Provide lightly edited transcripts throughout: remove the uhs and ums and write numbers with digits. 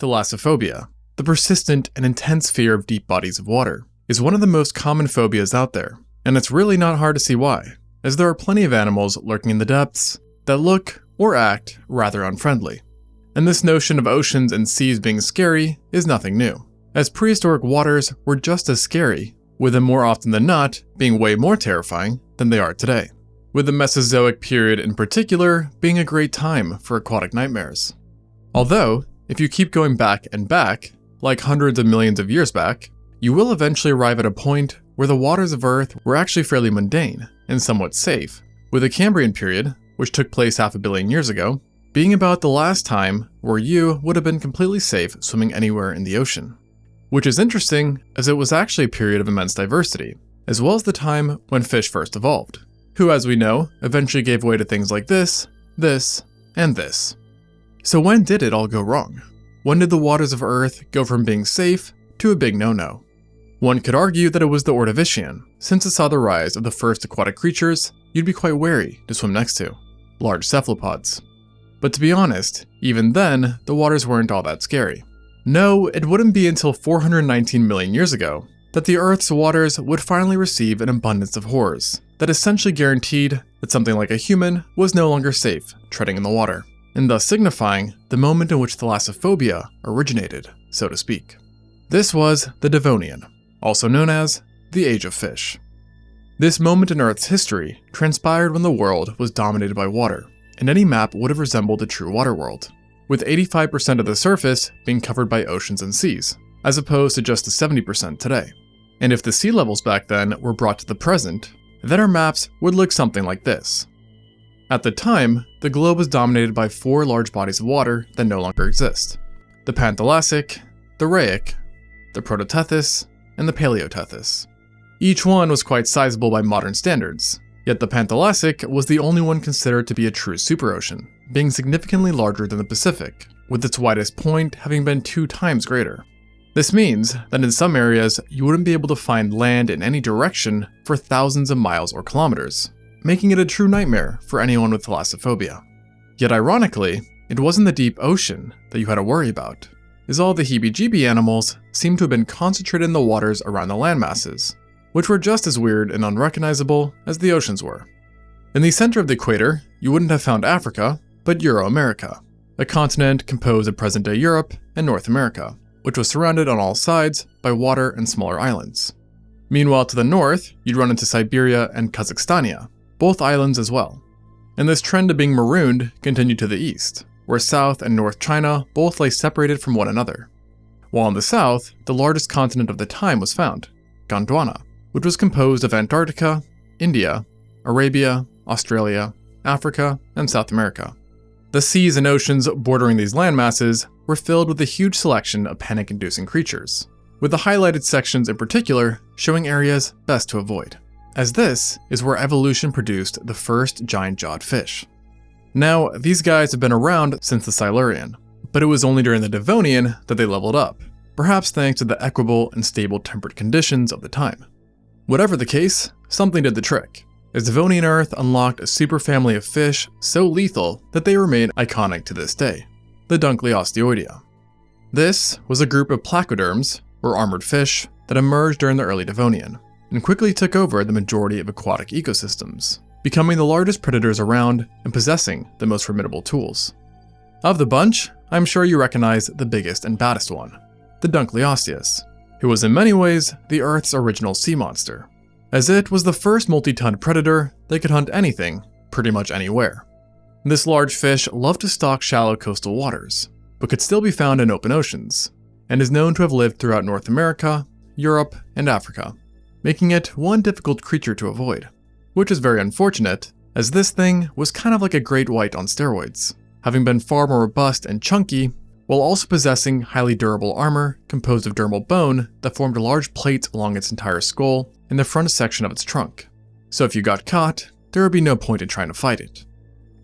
Thalassophobia, the persistent and intense fear of deep bodies of water, is one of the most common phobias out there, and it's really not hard to see why, as there are plenty of animals lurking in the depths that look or act rather unfriendly. And this notion of oceans and seas being scary is nothing new, as prehistoric waters were just as scary, with them more often than not being way more terrifying than they are today, with the Mesozoic period in particular being a great time for aquatic nightmares. Although, if you keep going back and back, like hundreds of millions of years back, you will eventually arrive at a point where the waters of Earth were actually fairly mundane and somewhat safe, with the Cambrian period, which took place 500 million years ago, being about the last time where you would have been completely safe swimming anywhere in the ocean. Which is interesting, as it was actually a period of immense diversity, as well as the time when fish first evolved, who, as we know, eventually gave way to things like this, and this. So when did it all go wrong? When did the waters of Earth go from being safe to a big no-no? One could argue that it was the Ordovician, since it saw the rise of the first aquatic creatures you'd be quite wary to swim next to, large cephalopods. But to be honest, even then, the waters weren't all that scary. No, it wouldn't be until 419 million years ago that the Earth's waters would finally receive an abundance of horrors that essentially guaranteed that something like a human was no longer safe treading in the water, and thus signifying the moment in which thalassophobia originated, so to speak. This was the Devonian, also known as the Age of Fish. This moment in Earth's history transpired when the world was dominated by water, and any map would have resembled a true water world, with 85% of the surface being covered by oceans and seas, as opposed to just the 70% today. And if the sea levels back then were brought to the present, then our maps would look something like this. At the time, the globe was dominated by 4 large bodies of water that no longer exist: the Panthalassic, the Rheic, the Prototethys, and the Paleotethys. Each one was quite sizable by modern standards, yet the Panthalassic was the only one considered to be a true superocean, being significantly larger than the Pacific, with its widest point having been 2 times greater. This means that in some areas you wouldn't be able to find land in any direction for thousands of miles or kilometers, making it a true nightmare for anyone with thalassophobia. Yet ironically, it wasn't the deep ocean that you had to worry about, as all the heebie-jeebie animals seemed to have been concentrated in the waters around the landmasses, which were just as weird and unrecognizable as the oceans were. In the center of the equator, you wouldn't have found Africa, but Euro-America, a continent composed of present-day Europe and North America, which was surrounded on all sides by water and smaller islands. Meanwhile, to the north, you'd run into Siberia and Kazakhstania, both islands as well. And this trend of being marooned continued to the east, where South and North China both lay separated from one another. While in the south, the largest continent of the time was found, Gondwana, which was composed of Antarctica, India, Arabia, Australia, Africa, and South America. The seas and oceans bordering these landmasses were filled with a huge selection of panic-inducing creatures, with the highlighted sections in particular showing areas best to avoid, as this is where evolution produced the first giant-jawed fish. Now, these guys have been around since the Silurian, but it was only during the Devonian that they leveled up, perhaps thanks to the equable and stable temperate conditions of the time. Whatever the case, something did the trick, as Devonian Earth unlocked a superfamily of fish so lethal that they remain iconic to this day, the Dunkleosteus. This was a group of placoderms, or armored fish, that emerged during the early Devonian, and quickly took over the majority of aquatic ecosystems, becoming the largest predators around and possessing the most formidable tools. Of the bunch, I'm sure you recognize the biggest and baddest one, the Dunkleosteus, who was in many ways the Earth's original sea monster, as it was the first multi-ton predator that could hunt anything, pretty much anywhere. This large fish loved to stalk shallow coastal waters, but could still be found in open oceans, and is known to have lived throughout North America, Europe, and Africa, making it one difficult creature to avoid, which is very unfortunate, as this thing was kind of like a great white on steroids, having been far more robust and chunky, while also possessing highly durable armor composed of dermal bone that formed large plates along its entire skull and the front section of its trunk. So if you got caught, there would be no point in trying to fight it.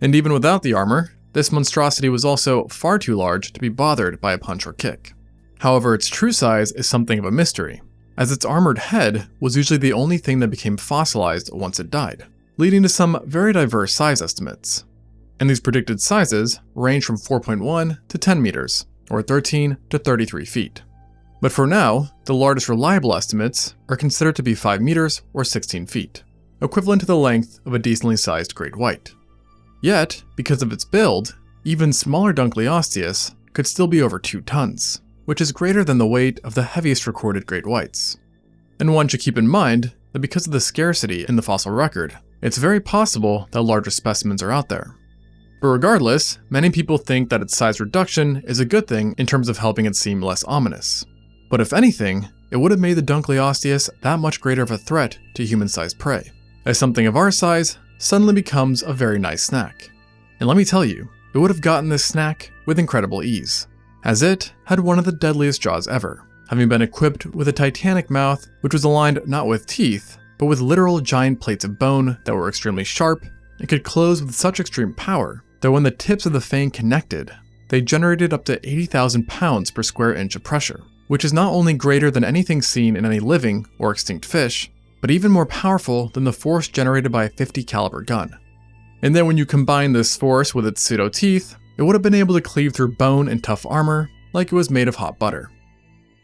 And even without the armor, this monstrosity was also far too large to be bothered by a punch or kick. However, its true size is something of a mystery, as its armored head was usually the only thing that became fossilized once it died, leading to some very diverse size estimates. And these predicted sizes range from 4.1 to 10 meters, or 13 to 33 feet. But for now, the largest reliable estimates are considered to be 5 meters or 16 feet, equivalent to the length of a decently sized great white. Yet, because of its build, even smaller Dunkleosteus could still be over 2 tons, which is greater than the weight of the heaviest recorded great whites. And one should keep in mind that because of the scarcity in the fossil record, it's very possible that larger specimens are out there. But regardless, many people think that its size reduction is a good thing in terms of helping it seem less ominous. But if anything, it would have made the Dunkleosteus that much greater of a threat to human-sized prey, as something of our size suddenly becomes a very nice snack. And let me tell you, it would have gotten this snack with incredible ease, as it had one of the deadliest jaws ever, having been equipped with a titanic mouth which was aligned not with teeth, but with literal giant plates of bone that were extremely sharp and could close with such extreme power that when the tips of the fang connected, they generated up to 80,000 pounds per square inch of pressure, which is not only greater than anything seen in any living or extinct fish, but even more powerful than the force generated by a .50 caliber gun. And then when you combine this force with its pseudo teeth, it would have been able to cleave through bone and tough armor like it was made of hot butter.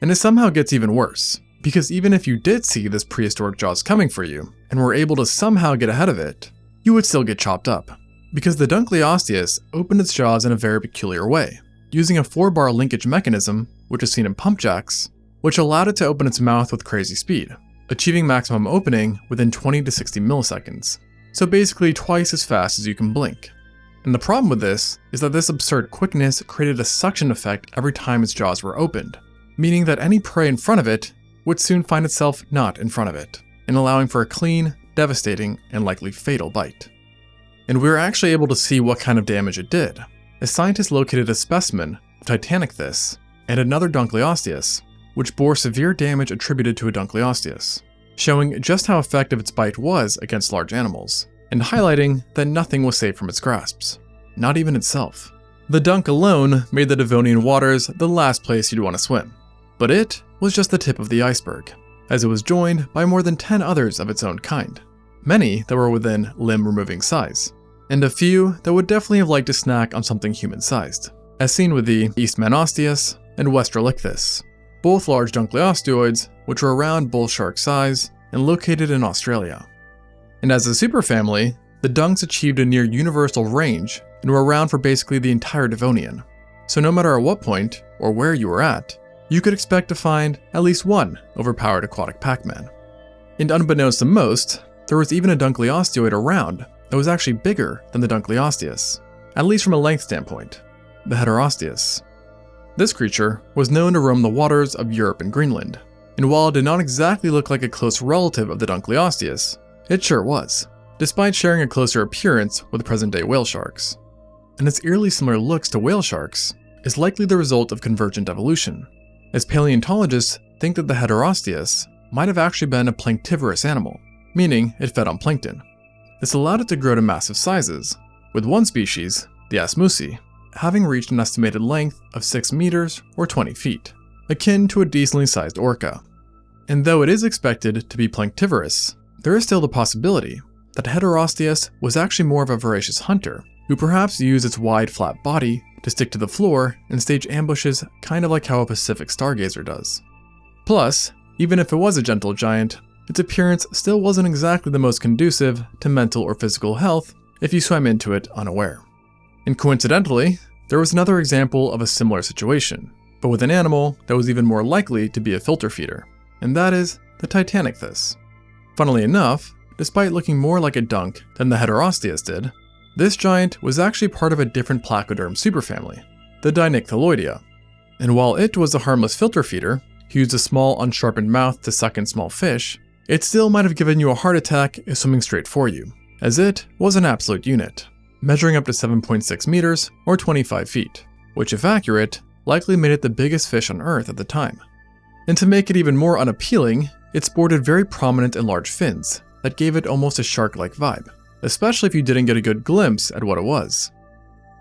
And it somehow gets even worse, because even if you did see this prehistoric jaws coming for you, and were able to somehow get ahead of it, you would still get chopped up, because the Dunkleosteus opened its jaws in a very peculiar way, using a 4-bar linkage mechanism, which is seen in pump jacks, which allowed it to open its mouth with crazy speed, achieving maximum opening within 20 to 60 milliseconds, so basically twice as fast as you can blink. And the problem with this is that this absurd quickness created a suction effect every time its jaws were opened, meaning that any prey in front of it would soon find itself not in front of it, and allowing for a clean, devastating, and likely fatal bite. And we were actually able to see what kind of damage it did, as scientists located a specimen of ExtinctZoo and another Dunkleosteus, which bore severe damage attributed to a Dunkleosteus, showing just how effective its bite was against large animals, and highlighting that nothing was safe from its grasps, not even itself. The dunk alone made the Devonian waters the last place you'd want to swim, but it was just the tip of the iceberg, as it was joined by more than 10 others of its own kind, many that were within limb-removing size, and a few that would definitely have liked to snack on something human-sized, as seen with the Eastmanosteus and Westralichthus, both large Dunkleosteoids which were around bull shark size and located in Australia. And as a superfamily, the dunks achieved a near universal range and were around for basically the entire Devonian, so no matter at what point or where you were at, you could expect to find at least one overpowered aquatic Pac-Man. And unbeknownst to most, there was even a Dunkleosteoid around that was actually bigger than the Dunkleosteus, at least from a length standpoint, the Heterosteus. This creature was known to roam the waters of Europe and Greenland, and while it did not exactly look like a close relative of the Dunkleosteus, it sure was, despite sharing a closer appearance with present-day whale sharks. And its eerily similar looks to whale sharks is likely the result of convergent evolution, as paleontologists think that the Heterosteus might have actually been a planktivorous animal, meaning it fed on plankton. This allowed it to grow to massive sizes, with one species, the Asmusi, having reached an estimated length of 6 meters or 20 feet, akin to a decently sized orca. And though it is expected to be planktivorous, there is still the possibility that Heterosteus was actually more of a voracious hunter, who perhaps used its wide flat body to stick to the floor and stage ambushes kind of like how a Pacific stargazer does. Plus, even if it was a gentle giant, its appearance still wasn't exactly the most conducive to mental or physical health if you swam into it unaware. And coincidentally, there was another example of a similar situation, but with an animal that was even more likely to be a filter feeder, and that is the ExtinctZoo. Funnily enough, despite looking more like a dunk than the Heterosteus did, this giant was actually part of a different placoderm superfamily, the Donycthyloidea. And while it was a harmless filter feeder, who used a small unsharpened mouth to suck in small fish, it still might have given you a heart attack if swimming straight for you, as it was an absolute unit, measuring up to 7.6 meters or 25 feet, which if accurate, likely made it the biggest fish on Earth at the time. And to make it even more unappealing, it sported very prominent and large fins that gave it almost a shark-like vibe, especially if you didn't get a good glimpse at what it was.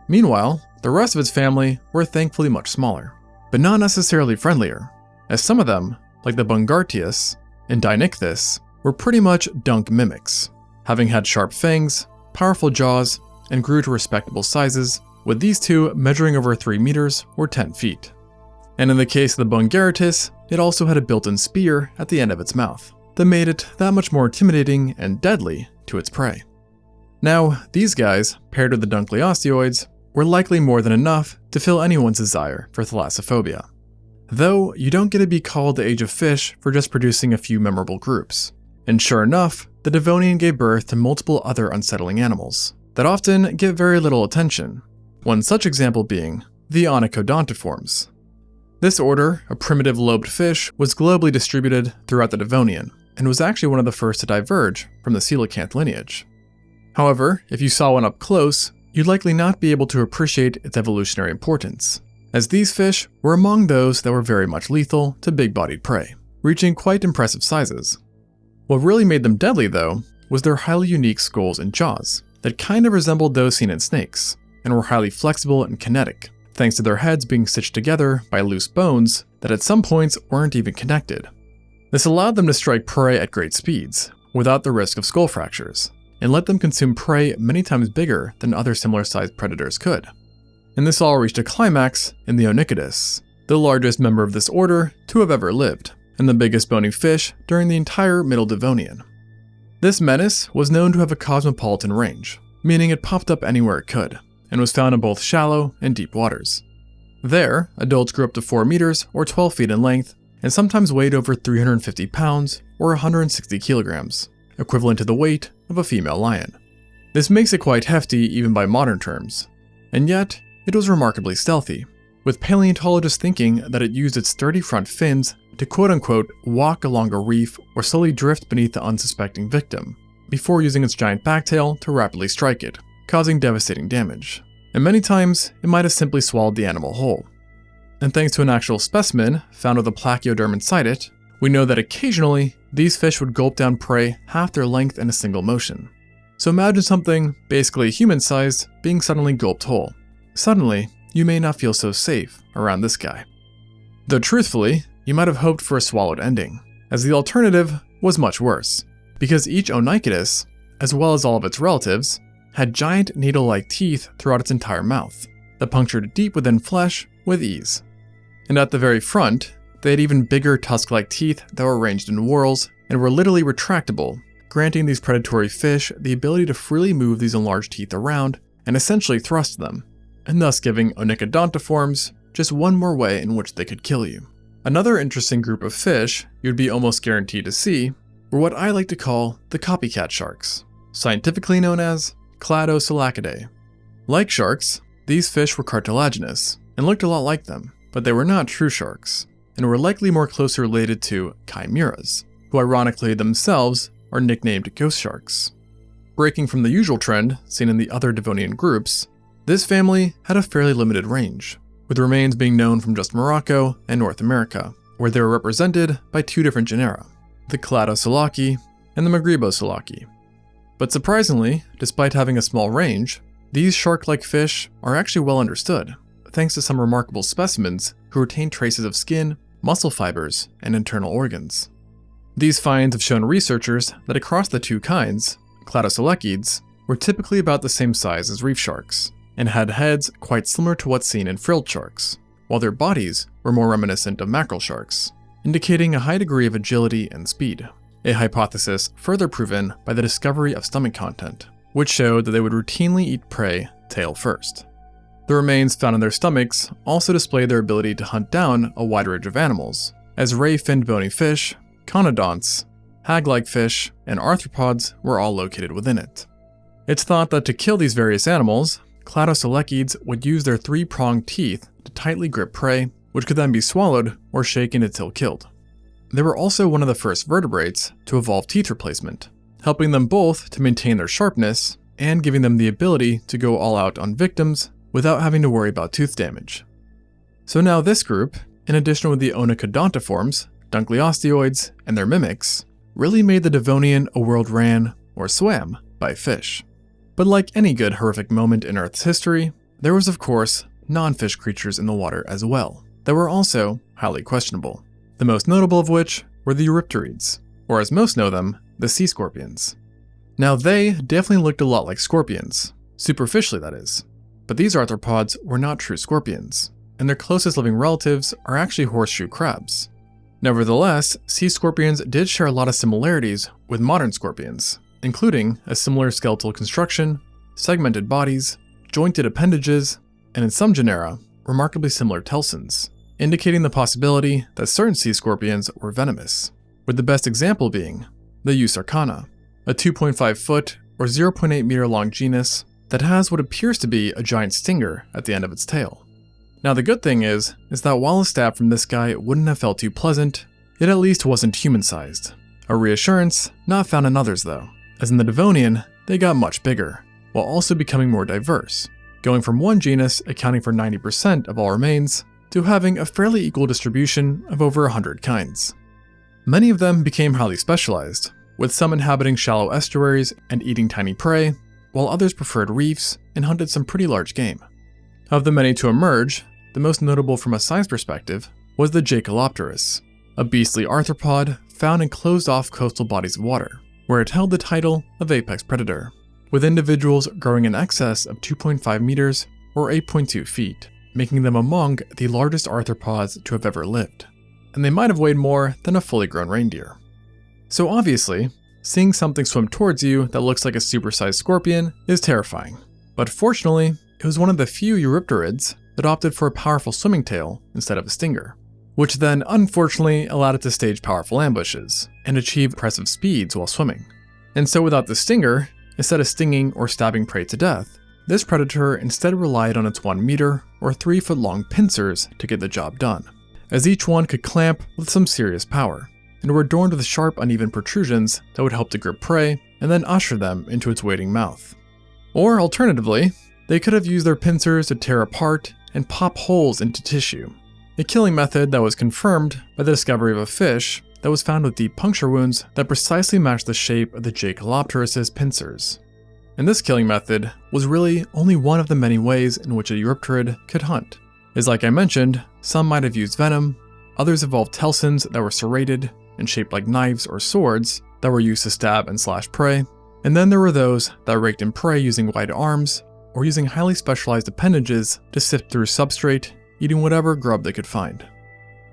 Meanwhile, the rest of its family were thankfully much smaller, but not necessarily friendlier, as some of them, like the Bungartius and Donycthyus, were pretty much dunk mimics, having had sharp fangs, powerful jaws, and grew to respectable sizes, with these two measuring over 3 meters or 10 feet. And in the case of the Bungaratus, it also had a built-in spear at the end of its mouth that made it that much more intimidating and deadly to its prey. Now, these guys, paired with the Dunkleosteoids, were likely more than enough to fill anyone's desire for thalassophobia. Though, you don't get to be called the Age of Fish for just producing a few memorable groups. And sure enough, the Devonian gave birth to multiple other unsettling animals that often get very little attention, one such example being the Onychodontiforms. This order, a primitive lobed fish, was globally distributed throughout the Devonian, and was actually one of the first to diverge from the coelacanth lineage. However, if you saw one up close, you'd likely not be able to appreciate its evolutionary importance, as these fish were among those that were very much lethal to big-bodied prey, reaching quite impressive sizes. What really made them deadly, though, was their highly unique skulls and jaws that kind of resembled those seen in snakes, and were highly flexible and kinetic, thanks to their heads being stitched together by loose bones that at some points weren't even connected. This allowed them to strike prey at great speeds, without the risk of skull fractures, and let them consume prey many times bigger than other similar-sized predators could. And this all reached a climax in the Onychodus, the largest member of this order to have ever lived, and the biggest bony fish during the entire Middle Devonian. This menace was known to have a cosmopolitan range, meaning it popped up anywhere it could, and was found in both shallow and deep waters. There, adults grew up to 4 meters or 12 feet in length, and sometimes weighed over 350 pounds or 160 kilograms, equivalent to the weight of a female lion. This makes it quite hefty even by modern terms, and yet it was remarkably stealthy, with paleontologists thinking that it used its sturdy front fins to quote-unquote walk along a reef or slowly drift beneath the unsuspecting victim, before using its giant backtail to rapidly strike it, causing devastating damage. And many times, it might have simply swallowed the animal whole. And thanks to an actual specimen found with a plachioderm inside it, we know that occasionally, these fish would gulp down prey half their length in a single motion. So imagine something, basically human-sized, being suddenly gulped whole. Suddenly, you may not feel so safe around this guy. Though truthfully, you might have hoped for a swallowed ending, as the alternative was much worse, because each Onychodus, as well as all of its relatives, had giant needle-like teeth throughout its entire mouth, that punctured deep within flesh with ease. And at the very front, they had even bigger tusk-like teeth that were arranged in whorls and were literally retractable, granting these predatory fish the ability to freely move these enlarged teeth around and essentially thrust them, and thus giving Onychodontiforms just one more way in which they could kill you. Another interesting group of fish you'd be almost guaranteed to see were what I like to call the copycat sharks, scientifically known as Cladosolactidae. Like sharks, these fish were cartilaginous and looked a lot like them, but they were not true sharks, and were likely more closely related to chimeras, who ironically themselves are nicknamed ghost sharks. Breaking from the usual trend seen in the other Devonian groups, this family had a fairly limited range, with remains being known from just Morocco and North America, where they were represented by 2 different genera, the Cladosolacti and the Maghribosolacti. But surprisingly, despite having a small range, these shark-like fish are actually well understood, thanks to some remarkable specimens who retain traces of skin, muscle fibers, and internal organs. These finds have shown researchers that across the 2 kinds, Cladosolecids were typically about the same size as reef sharks, and had heads quite similar to what's seen in frilled sharks, while their bodies were more reminiscent of mackerel sharks, indicating a high degree of agility and speed, a hypothesis further proven by the discovery of stomach content, which showed that they would routinely eat prey tail first. The remains found in their stomachs also display their ability to hunt down a wide range of animals, as ray-finned bony fish, conodonts, hag-like fish, and arthropods were all located within it. It's thought that to kill these various animals, Cladosolecids would use their 3-pronged teeth to tightly grip prey, which could then be swallowed or shaken until killed. They were also one of the first vertebrates to evolve teeth replacement, helping them both to maintain their sharpness and giving them the ability to go all out on victims without having to worry about tooth damage. So now this group, in addition with the Onychodontiforms, Dunkleosteoids, and their mimics, really made the Devonian a world ran, or swam, by fish. But like any good horrific moment in Earth's history, there was of course non-fish creatures in the water as well, that were also highly questionable. The most notable of which were the Eurypterids, or as most know them, the sea scorpions. Now they definitely looked a lot like scorpions, superficially that is, But these arthropods were not true scorpions, and their closest living relatives are actually horseshoe crabs. Nevertheless, sea scorpions did share a lot of similarities with modern scorpions, including a similar skeletal construction, segmented bodies, jointed appendages, and in some genera, remarkably similar telsons, indicating the possibility that certain sea scorpions were venomous, with the best example being the Eusarcana, a 2.5 foot or 0.8 meter long genus that has what appears to be a giant stinger at the end of its tail. Now the good thing is that while a stab from this guy wouldn't have felt too pleasant, it at least wasn't human-sized. A reassurance not found in others though, as in the Devonian, they got much bigger, while also becoming more diverse, going from one genus accounting for 90% of all remains to having a fairly equal distribution of over 100 kinds. Many of them became highly specialized, with some inhabiting shallow estuaries and eating tiny prey, while others preferred reefs and hunted some pretty large game. Of the many to emerge, the most notable from a size perspective was the Dunkleosteus, a beastly arthropod found in closed-off coastal bodies of water, where it held the title of apex predator, with individuals growing in excess of 2.5 meters or 8.2 feet, making them among the largest arthropods to have ever lived. And they might have weighed more than a fully grown reindeer. So obviously, seeing something swim towards you that looks like a supersized scorpion is terrifying. But fortunately, it was one of the few Eurypterids that opted for a powerful swimming tail instead of a stinger, which then unfortunately allowed it to stage powerful ambushes and achieve impressive speeds while swimming. And so without the stinger, instead of stinging or stabbing prey to death, this predator instead relied on its 1 meter or 3 foot long pincers to get the job done, as each one could clamp with some serious power, and were adorned with sharp uneven protrusions that would help to grip prey and then usher them into its waiting mouth. Or alternatively, they could have used their pincers to tear apart and pop holes into tissue, a killing method that was confirmed by the discovery of a fish that was found with deep puncture wounds that precisely matched the shape of the Dunkleosteus' pincers. And this killing method was really only one of the many ways in which a Eurypterid could hunt, as like I mentioned, some might have used venom, others evolved telsons that were serrated and shaped like knives or swords that were used to stab and slash prey, and then there were those that raked in prey using wide arms or using highly specialized appendages to sift through substrate, eating whatever grub they could find.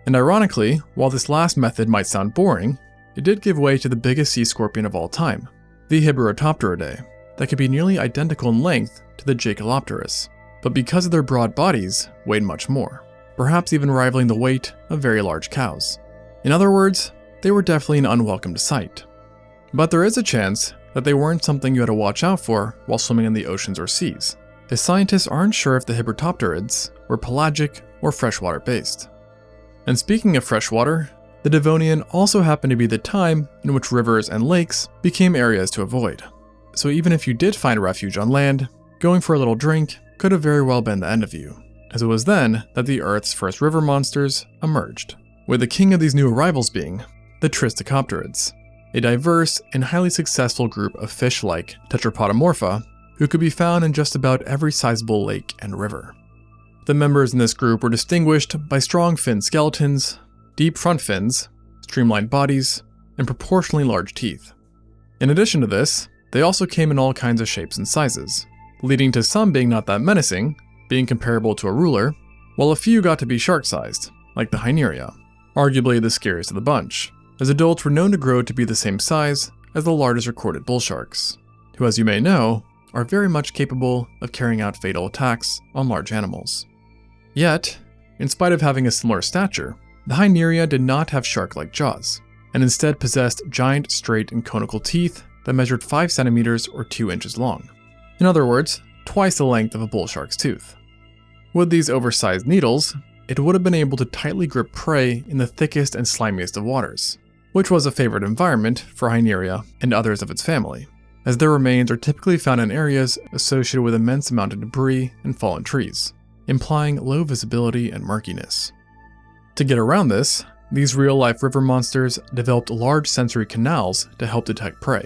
And ironically, while this last method might sound boring, it did give way to the biggest sea scorpion of all time, the Hibberotopteridae, that could be nearly identical in length to the Dunkleosteus, but because of their broad bodies, weighed much more, perhaps even rivaling the weight of very large cows. In other words, they were definitely an unwelcome sight. But there is a chance that they weren't something you had to watch out for while swimming in the oceans or seas, as scientists aren't sure if the Hibberotopterids were pelagic or freshwater based. And speaking of freshwater, the Devonian also happened to be the time in which rivers and lakes became areas to avoid. So even if you did find refuge on land, going for a little drink could have very well been the end of you, as it was then that the Earth's first river monsters emerged, with the king of these new arrivals being the Thalassophobia, a diverse and highly successful group of fish-like tetrapodomorpha who could be found in just about every sizable lake and river. The members in this group were distinguished by strong fin skeletons, deep front fins, streamlined bodies, and proportionally large teeth. In addition to this, they also came in all kinds of shapes and sizes, leading to some being not that menacing, being comparable to a ruler, while a few got to be shark-sized, like the Hyneria, arguably the scariest of the bunch, as adults were known to grow to be the same size as the largest recorded bull sharks, who, as you may know, are very much capable of carrying out fatal attacks on large animals. Yet, in spite of having a similar stature, the Hyneria did not have shark-like jaws, and instead possessed giant straight and conical teeth that measured 5 centimeters or 2 inches long. In other words, twice the length of a bull shark's tooth. With these oversized needles, it would have been able to tightly grip prey in the thickest and slimiest of waters, which was a favorite environment for Hyneria and others of its family, as their remains are typically found in areas associated with immense amount of debris and fallen trees, implying low visibility and murkiness. To get around this, these real-life river monsters developed large sensory canals to help detect prey.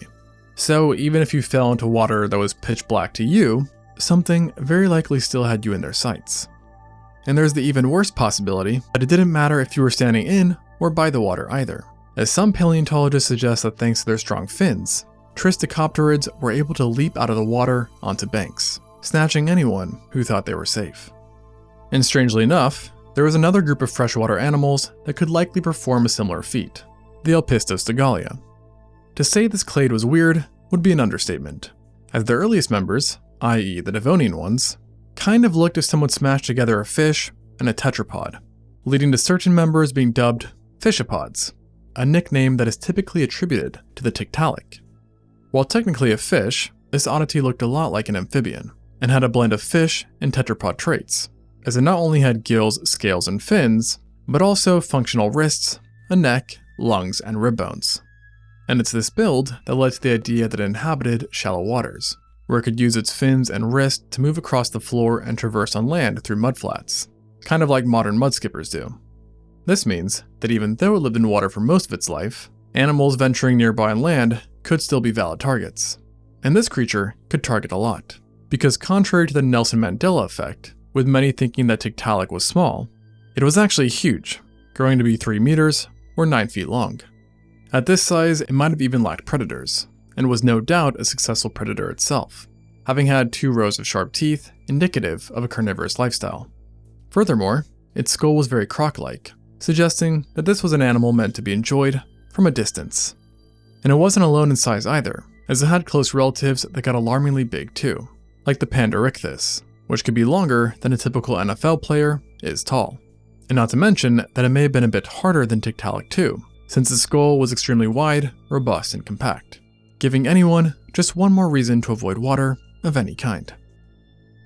So even if you fell into water that was pitch black to you, something very likely still had you in their sights. And there's the even worse possibility that it didn't matter if you were standing in or by the water either, as some paleontologists suggest that thanks to their strong fins, Thalassophobia were able to leap out of the water onto banks, snatching anyone who thought they were safe. And strangely enough, there was another group of freshwater animals that could likely perform a similar feat, the Alpistostegalia. To say this clade was weird would be an understatement, as the earliest members, i.e. the Devonian ones, kind of looked as someone smashed together a fish and a tetrapod, leading to certain members being dubbed fishopods, a nickname that is typically attributed to the Tiktaalik. While technically a fish, this oddity looked a lot like an amphibian, and had a blend of fish and tetrapod traits, as it not only had gills, scales, and fins, but also functional wrists, a neck, lungs, and rib bones. And it's this build that led to the idea that it inhabited shallow waters, where it could use its fins and wrist to move across the floor and traverse on land through mudflats, kind of like modern mudskippers do. This means that even though it lived in water for most of its life, animals venturing nearby on land could still be valid targets. And this creature could target a lot, because contrary to the Nelson Mandela effect, with many thinking that Tiktaalik was small, it was actually huge, growing to be 3 meters or 9 feet long. At this size, it might have even lacked predators, and was no doubt a successful predator itself, having had 2 rows of sharp teeth, indicative of a carnivorous lifestyle. Furthermore, its skull was very croc-like, suggesting that this was an animal meant to be enjoyed from a distance. And it wasn't alone in size either, as it had close relatives that got alarmingly big too, like the Pandoricthus, which could be longer than a typical NFL player is tall. And not to mention that it may have been a bit harder than Tiktaalik too, since the skull was extremely wide, robust, and compact, giving anyone just one more reason to avoid water of any kind.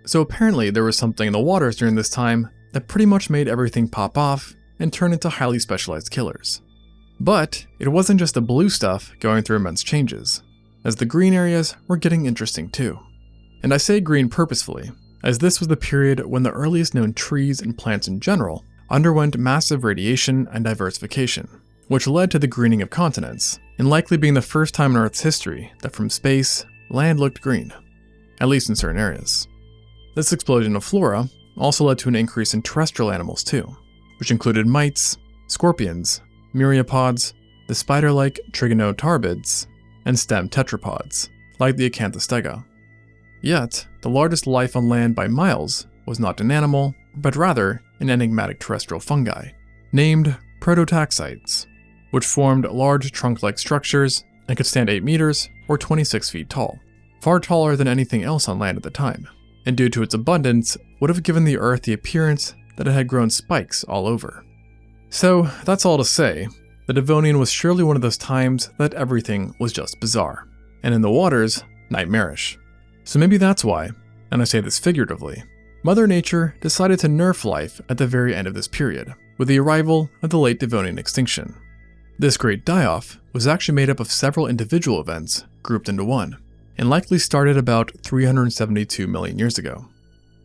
So apparently there was something in the waters during this time that pretty much made everything pop off and turn into highly specialized killers. But it wasn't just the blue stuff going through immense changes, as the green areas were getting interesting too. And I say green purposefully, as this was the period when the earliest known trees and plants in general underwent massive radiation and diversification, which led to the greening of continents, and likely being the first time in Earth's history that from space, land looked green, at least in certain areas. This explosion of flora also led to an increase in terrestrial animals too, which included mites, scorpions, myriapods, the spider-like trigonotarbids, and stem tetrapods, like the Acanthostega. Yet, the largest life on land by miles was not an animal, but rather an enigmatic terrestrial fungi, named prototaxites, which formed large trunk-like structures and could stand 8 meters or 26 feet tall, far taller than anything else on land at the time, and due to its abundance, would have given the Earth the appearance that it had grown spikes all over. So, that's all to say, the Devonian was surely one of those times that everything was just bizarre, and in the waters, nightmarish. So maybe that's why, and I say this figuratively, Mother Nature decided to nerf life at the very end of this period, with the arrival of the late Devonian extinction. This great die-off was actually made up of several individual events grouped into one, and likely started about 372 million years ago.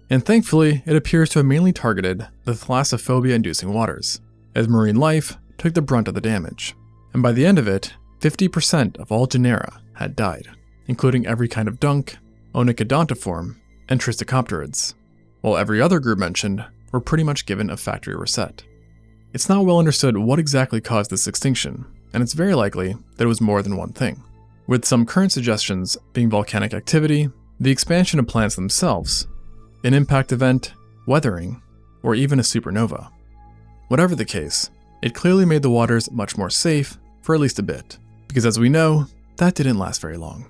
And thankfully, it appears to have mainly targeted the Thalassophobia-inducing waters, as marine life took the brunt of the damage. And by the end of it, 50% of all genera had died, including every kind of dunk, Onychodontiform, and Tristicopterids, while every other group mentioned were pretty much given a factory reset. It's not well understood what exactly caused this extinction, and it's very likely that it was more than one thing, with some current suggestions being volcanic activity, the expansion of planets themselves, an impact event, weathering, or even a supernova. Whatever the case, it clearly made the waters much more safe for at least a bit, because as we know, that didn't last very long.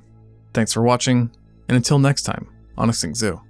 Thanks for watching, and until next time on ExtinctZoo.